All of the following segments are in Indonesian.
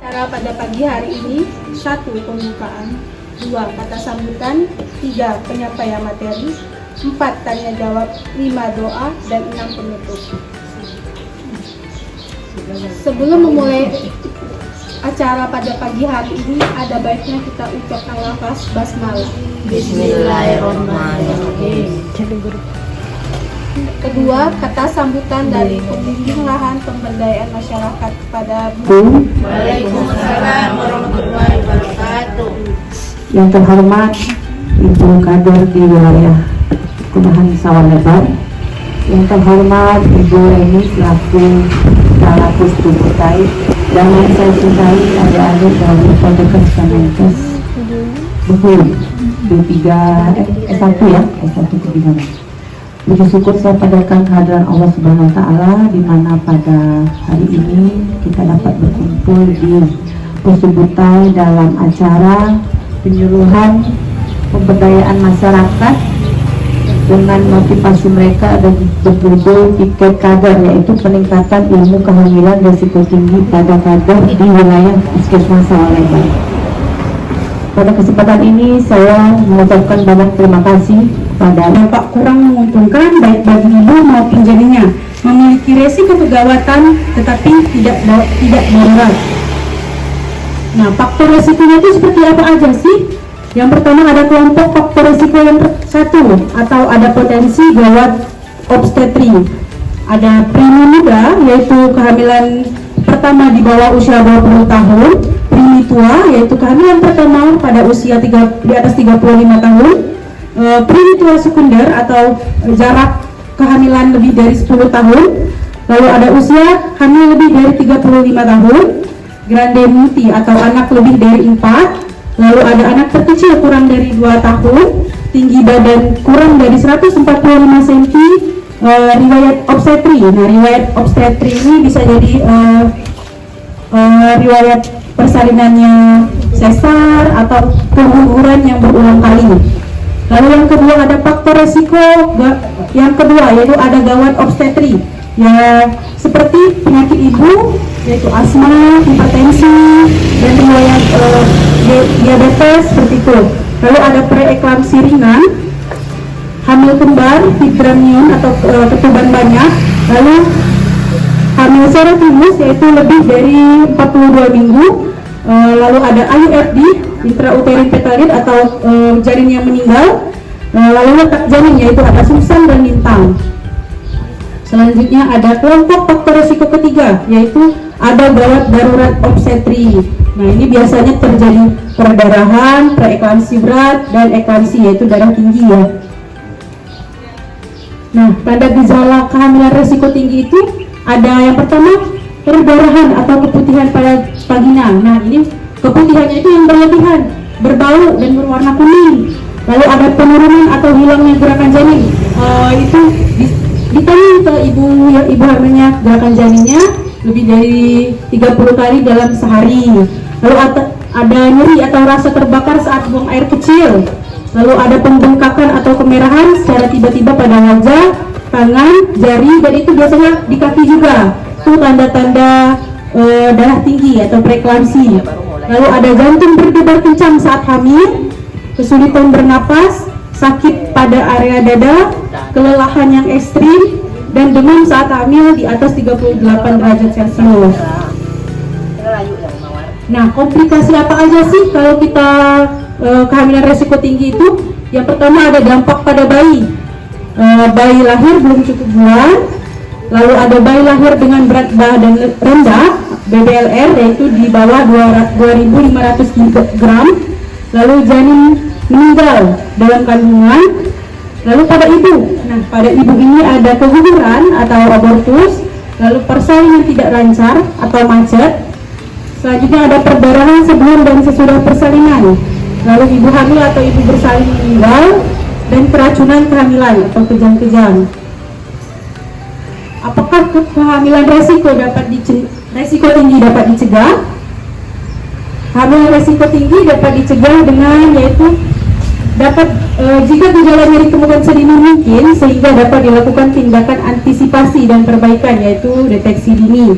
Acara pada pagi hari ini: 1. Pembukaan, 2. Kata sambutan, 3. Penyampaian materi, 4. Tanya jawab, 5. Doa, dan 6. Penutup. Sebelum memulai acara pada pagi hari ini, ada baiknya kita ucapkan lafaz basmalah. Bismillahirrahmanirrahim. Kedua, kata sambutan dari pembimbing lahan pemberdayaan masyarakat kepada Waalaikumsalam warahmatullahi wabarakatuh. Yang terhormat Ibu Kader di wilayah Kelurahan Sawah Lebar, yang terhormat Ibu Reni selaku Kepala Pusdibutai, dan yang saya cintai adik-adik dari Pondok Kemenkes Behul D3 S1 ya, S1 kebingungan. Puji syukur saya padatkan kehadiran Allah Subhanahu wa Ta'ala, di mana pada hari ini kita dapat berkumpul di Pusdibutai dalam acara penyuluhan pemberdayaan masyarakat dengan motivasi mereka dan berjudul Tiket Kader, yaitu peningkatan ilmu kehamilan risiko tinggi pada kader di wilayah Puskesmas Sawah Lebar. Pada kesempatan ini saya mengucapkan banyak terima kasih pada dampak kurang menguntungkan baik bagi ibu maupun janinnya, memiliki resiko kegawatan tetapi tidak darurat. Nah, faktor resikonya itu seperti apa aja sih? Yang pertama ada kelompok faktor resiko yang satu, atau ada potensi gawat obstetri. Ada primi muda, yaitu kehamilan pertama di bawah usia 20 tahun, primi tua, yaitu kehamilan pertama pada usia di atas 35 tahun, primi tua sekunder atau jarak kehamilan lebih dari 10 tahun, lalu ada usia hamil lebih dari 35 tahun, grande muti atau anak lebih dari 4, lalu ada anak terkecil kurang dari 2 tahun, tinggi badan kurang dari 145 cm, riwayat obstetri. Nah, riwayat obstetri ini bisa jadi riwayat persalinannya sesar atau pengguguran yang berulang kali. Lalu yang kedua ada faktor resiko yang kedua, yaitu ada gawat obstetri ya, seperti penyakit ibu yaitu asma, hipertensi, dan riwayat diabetes seperti itu. Lalu ada preeklamsi ringan, hamil kembar, hidramnion atau ketuban banyak, lalu hamil serotinus yaitu lebih dari 42 minggu, lalu ada IUFD, intrauterin petalit atau janin yang meninggal, lalu letak janin yaitu ada sungsang dan lintang. Selanjutnya ada kelompok faktor risiko ketiga, yaitu ada gawat darurat obstetri. Nah, ini biasanya terjadi perdarahan, preeklamsi berat, dan eklamsi yaitu darah tinggi ya. Nah, tanda gejala kehamilan risiko tinggi itu ada yang pertama perdarahan atau keputihan pada vagina. Nah, ini keputihannya itu yang berlebihan, berbau dan berwarna kuning. Lalu ada penurunan atau hilangnya gerakan janin. Itu ditanya ke ibu hamilnya, gerakan janinnya lebih dari 30 kali dalam sehari. Lalu ada nyeri atau rasa terbakar saat buang air kecil. Lalu ada pembengkakan atau kemerahan secara tiba-tiba pada wajah, tangan, jari, dan itu biasanya di kaki juga. Itu tanda-tanda darah tinggi atau preeklamsi. Lalu ada jantung berdebar kencang saat hamil, kesulitan bernapas, sakit pada area dada, kelelahan yang ekstrim, dan demam saat hamil di atas 38 derajat Celcius. Nah, komplikasi apa aja sih kalau kita kehamilan resiko tinggi itu? Yang pertama ada dampak pada bayi. Bayi lahir belum cukup bulan, lalu ada bayi lahir dengan berat badan rendah, BBLR, yaitu di bawah 2.500 gram, lalu janin meninggal dalam kandungan. Lalu pada ibu, nah pada ibu ini ada keguguran atau abortus, lalu persalinan tidak lancar atau macet. Selanjutnya ada perdarahan sebelum dan sesudah persalinan, lalu ibu hamil atau ibu bersalin meninggal, dan keracunan kehamilan atau kejang-kejang. Apakah kehamilan resiko tinggi dapat dicegah? Kehamilan resiko tinggi dapat dicegah dengan yaitu dapat jika gejalanya ditemukan sedini mungkin, sehingga dapat dilakukan tindakan antisipasi dan perbaikan, yaitu deteksi dini.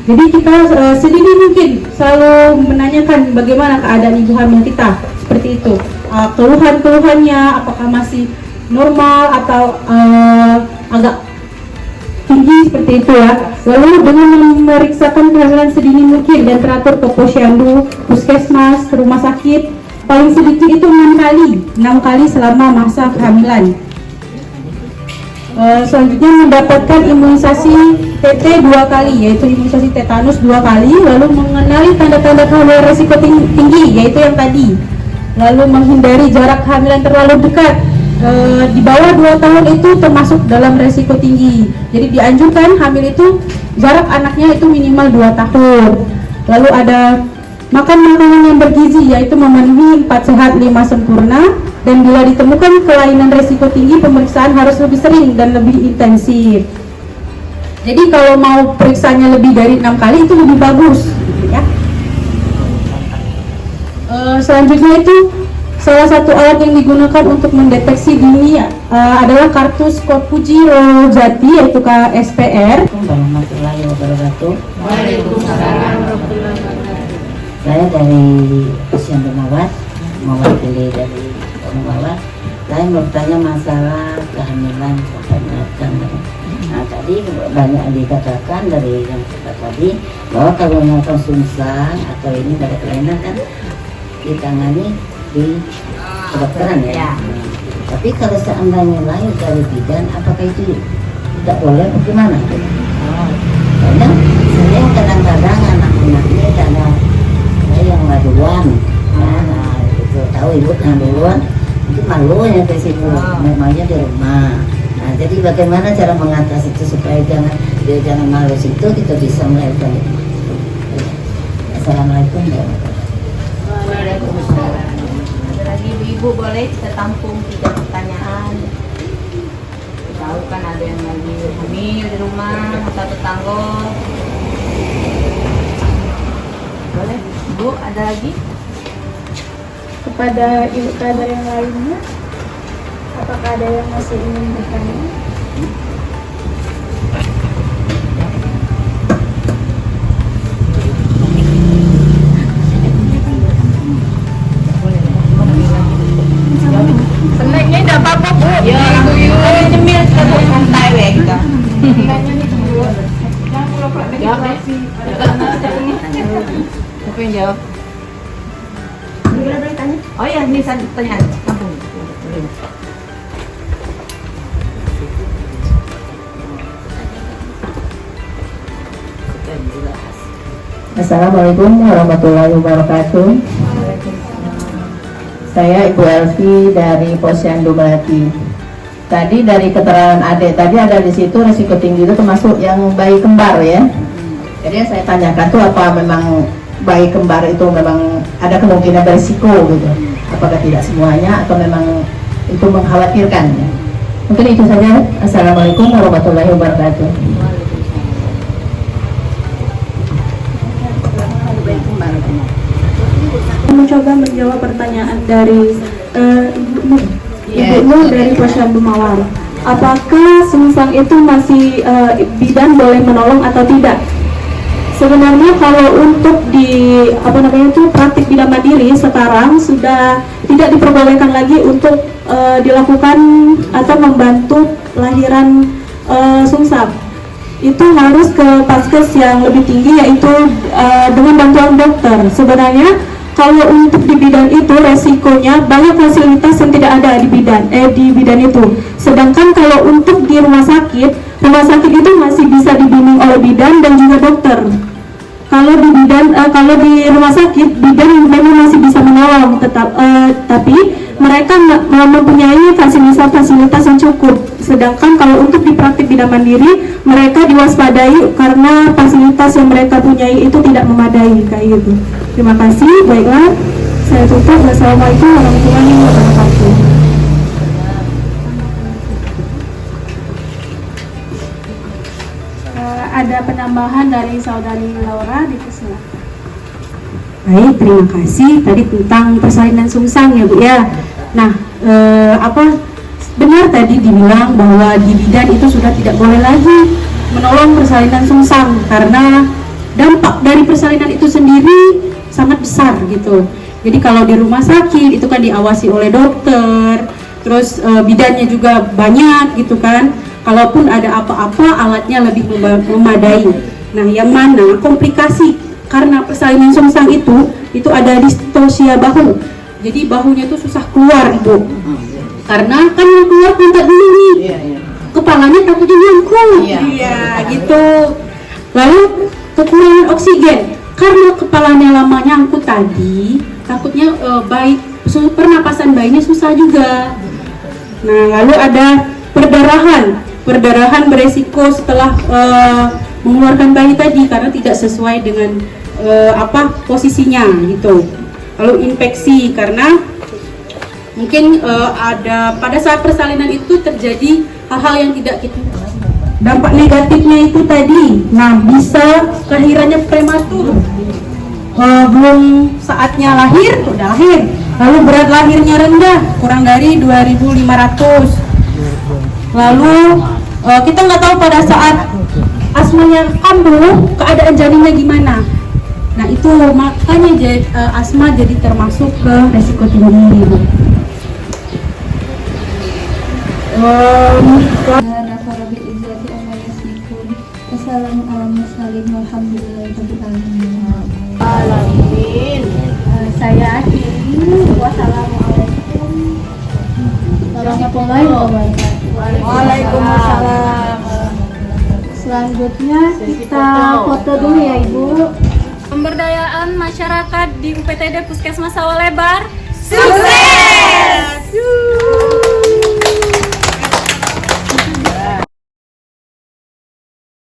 Jadi kita sedini mungkin selalu menanyakan bagaimana keadaan ibu hamil kita, seperti itu. Keluhan-keluhannya apakah masih normal atau agak tinggi, seperti itu ya. Lalu dengan memeriksakan kehamilan sedini mungkin dan teratur ke posyandu, puskesmas, rumah sakit, paling sedikit itu 6 kali selama masa kehamilan. Selanjutnya mendapatkan imunisasi TT 2 kali, yaitu imunisasi tetanus 2 kali, lalu mengenali tanda-tanda kehamilan resiko tinggi, yaitu yang tadi. Lalu menghindari jarak kehamilan terlalu dekat, di bawah 2 tahun itu termasuk dalam resiko tinggi. Jadi dianjurkan hamil itu jarak anaknya itu minimal 2 tahun. Lalu ada makan makanan yang bergizi, yaitu memenuhi 4 sehat 5 sempurna, dan bila ditemukan kelainan resiko tinggi, pemeriksaan harus lebih sering dan lebih intensif. Jadi kalau mau periksanya lebih dari 6 kali itu lebih bagus, ya. Selanjutnya itu salah satu alat yang digunakan untuk mendeteksi dini adalah kartu skor Fujiro Jati, yaitu KSPR. Warahmatullahi wabarakatuh. Waalaikumsalam warahmatullahi wabarakatuh. Saya dari Posyandu Mawar, mewakili dari Mawar. Saya mau bertanya masalah kehamilan keponakan. Nah, tadi banyak dikatakan dari yang kita tadi bahwa kalau melakukan sungsang atau ini pada kelainan kan ditangani di kedokteran ya. Tapi kalau seandainya lahir dari bidan, apakah itu tidak boleh? Bagaimana? Karena saya kadang-kadang anak-anaknya karena saya yang duluan, nah itu tahu ibu yang duluan, itu malunya ke situ, memangnya di rumah. Nah, jadi bagaimana cara mengatasi itu supaya jangan malu situ, kita bisa melakukan itu. Assalamualaikum warahmatullahi wabarakatuh. Waalaikumsalam. Ada lagi ibu-ibu, boleh kita tampung 3 pertanyaan. Tahu kan ada yang lagi hamil di rumah atau tetangga. Boleh, Bu, ada lagi? Kepada ibu kader yang lainnya, apakah ada yang masih ingin bertanya? Senangnya tidak apa-apa, Bu. Ya, kami nyemil kita santai we kita. Jawab deh. Siapa yang jawab? Boleh tanya? Oh iya, ini pertanyaan. Tampung. Assalamualaikum warahmatullahi wabarakatuh. Saya Ibu Elvi dari Posyandu Melati. Tadi dari keterangan adik tadi ada di situ risiko tinggi itu termasuk yang bayi kembar ya. Jadi yang saya tanyakan tuh apa memang bayi kembar itu memang ada kemungkinan berisiko gitu? Apakah tidak semuanya atau memang itu mengkhawatirkan? Ya? Mungkin itu saja. Assalamualaikum warahmatullahi wabarakatuh. Mencoba menjawab pertanyaan dari Ibu Nur dari Posyandu Mawar. Apakah sungsang itu masih bidan boleh menolong atau tidak? Sebenarnya kalau untuk praktik bidan mandiri sekarang sudah tidak diperbolehkan lagi untuk dilakukan atau membantu lahiran sungsang. Itu harus ke paskes yang lebih tinggi, yaitu dengan bantuan dokter. Sebenarnya kalau untuk di bidan itu resikonya banyak fasilitas yang tidak ada di bidan itu. Sedangkan kalau untuk di rumah sakit itu masih bisa dibimbing oleh bidan dan juga dokter. Kalau di rumah sakit bidan memang masih bisa menolong, tapi mereka mempunyai fasilitas yang cukup. Sedangkan kalau untuk di praktik bidan mandiri mereka diwaspadai karena fasilitas yang mereka punyai itu tidak memadai kayak gitu. Terima kasih. Baiklah, saya tutup. Wassalamualaikum warahmatullahi wabarakatuh. Ada penambahan dari saudari Laura, dipersilakan. Baik, terima kasih. Tadi tentang persalinan sungsang ya Bu ya. Nah, benar tadi dibilang bahwa di bidan itu sudah tidak boleh lagi menolong persalinan sungsang karena dampak dari persalinan itu sendiri sangat besar gitu. Jadi kalau di rumah sakit itu kan diawasi oleh dokter, terus bidannya juga banyak gitu kan. Kalaupun ada apa-apa alatnya lebih memadai. Nah, yang mana komplikasi karena persalinan sungsang itu ada distosia bahu. Jadi bahunya tuh susah keluar ibu. Karena kan yang keluar pantat dulu nih. Kepalanya takutnya nyangkut. Iya, gitu. Lalu kekurangan oksigen karena kepalanya lama nyangkut tadi, takutnya pernapasan bayinya susah juga. Nah, lalu ada perdarahan beresiko setelah mengeluarkan bayi tadi karena tidak sesuai dengan posisinya gitu. Lalu infeksi karena mungkin ada pada saat persalinan itu terjadi hal-hal yang tidak kita. Dampak negatifnya itu tadi, nah bisa kelahirannya prematur, belum saatnya lahir, udah lahir, lalu berat lahirnya rendah, kurang dari 2.500. Lalu kita nggak tahu pada saat asmanya kambuh, keadaan janinnya gimana. Nah itu makanya asma jadi termasuk ke resiko tinggi. Saya akhiri. Wassalamualaikum warahmatullahi wabarakatuh. Waalaikumsalam. Selanjutnya kita foto dulu ya Ibu. Pemberdayaan masyarakat di UPTD Puskesmas Sawalebar. Sukses!